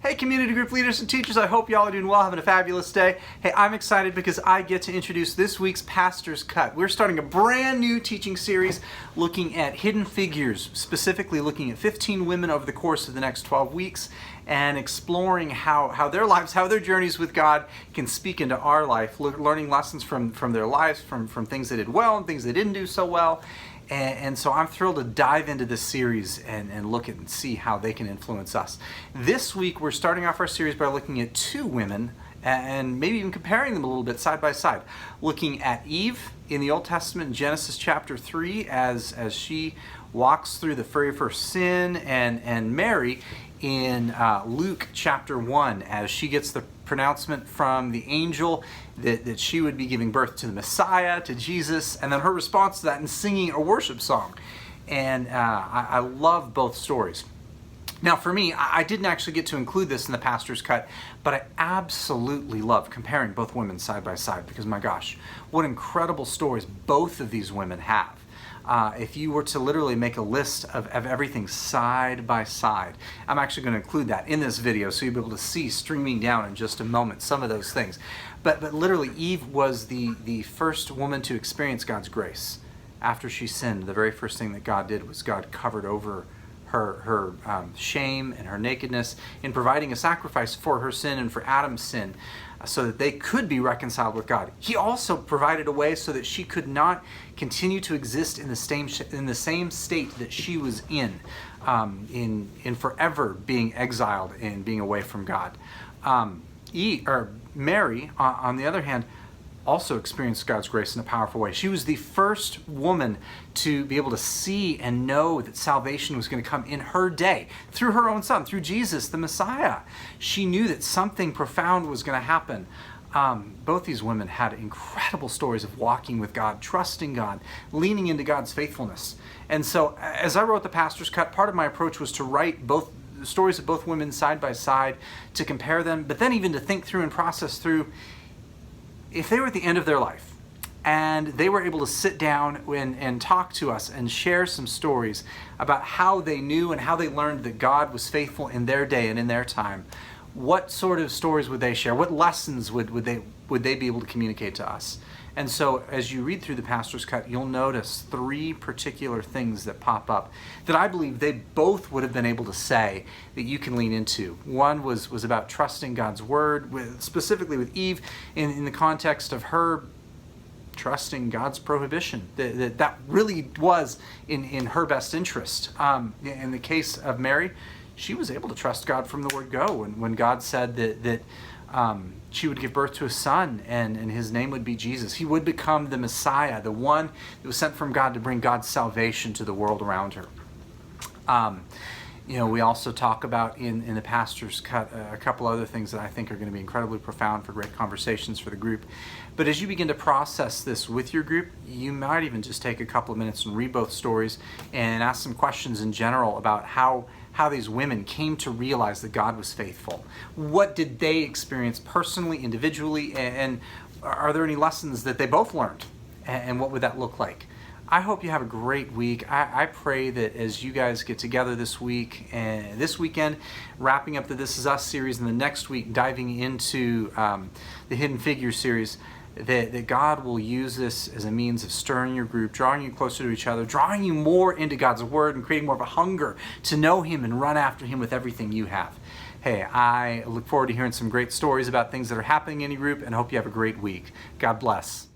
Hey community group leaders and teachers, I hope y'all are doing well, having a fabulous day. Hey, I'm excited because I get to introduce this week's Pastor's Cut. We're starting a brand new teaching series looking at hidden figures, specifically looking at 15 women over the course of the next 12 weeks and exploring how their lives, how their journeys with God can speak into our life, learning lessons from their lives, from things they did well and things they didn't do so well. And so I'm thrilled to dive into this series and look at and see how they can influence us. This week, we're starting off our series by looking at two women and maybe even comparing them a little bit side by side. Looking at Eve in the Old Testament, Genesis chapter 3, as she walks through the very first sin, and Mary in Luke chapter 1 as she gets the pronouncement from the angel that she would be giving birth to the Messiah, to Jesus, and then her response to that in singing a worship song. And I love both stories. Now for me, I didn't actually get to include this in the Pastor's Cut, but I absolutely love comparing both women side by side because my gosh, what incredible stories both of these women have. If you were to literally make a list of everything side by side, I'm actually going to include that in this video so you'll be able to see streaming down in just a moment some of those things. But literally Eve was the first woman to experience God's grace. After she sinned, the very first thing that God did was God covered over her shame and her nakedness in providing a sacrifice for her sin and for Adam's sin so that they could be reconciled with God. He also provided a way so that she could not continue to exist in the same state that she was in forever being exiled and being away from God. Mary, on the other hand, also experienced God's grace in a powerful way. She was the first woman to be able to see and know that salvation was going to come in her day through her own son, through Jesus, the Messiah. She knew that something profound was going to happen. Both these women had incredible stories of walking with God, trusting God, leaning into God's faithfulness. And so as I wrote the Pastor's Cut, part of my approach was to write both the stories of both women side by side, to compare them, but then even to think through and process through if they were at the end of their life and they were able to sit down and talk to us and share some stories about how they knew and how they learned that God was faithful in their day and in their time, what sort of stories would they share? What lessons would they be able to communicate to us? And so as you read through the Pastor's Cut, you'll notice three particular things that pop up that I believe they both would have been able to say that you can lean into. One was about trusting God's word, specifically with Eve in the context of her trusting God's prohibition. That really was in her best interest. In the case of Mary, she was able to trust God from the word go. And when God said that she would give birth to a son and his name would be Jesus. He would become the Messiah, the one that was sent from God to bring God's salvation to the world around her. We also talk about in the Pastor's Cut a couple other things that I think are going to be incredibly profound for great conversations for the group. But as you begin to process this with your group, you might even just take a couple of minutes and read both stories and ask some questions in general about how these women came to realize that God was faithful. What did they experience personally, individually, and are there any lessons that they both learned? And what would that look like? I hope you have a great week. I pray that as you guys get together this week and this weekend, wrapping up the This Is Us series, and the next week diving into the Hidden Figures series, that God will use this as a means of stirring your group, drawing you closer to each other, drawing you more into God's word, and creating more of a hunger to know Him and run after Him with everything you have. Hey, I look forward to hearing some great stories about things that are happening in your group, and hope you have a great week. God bless.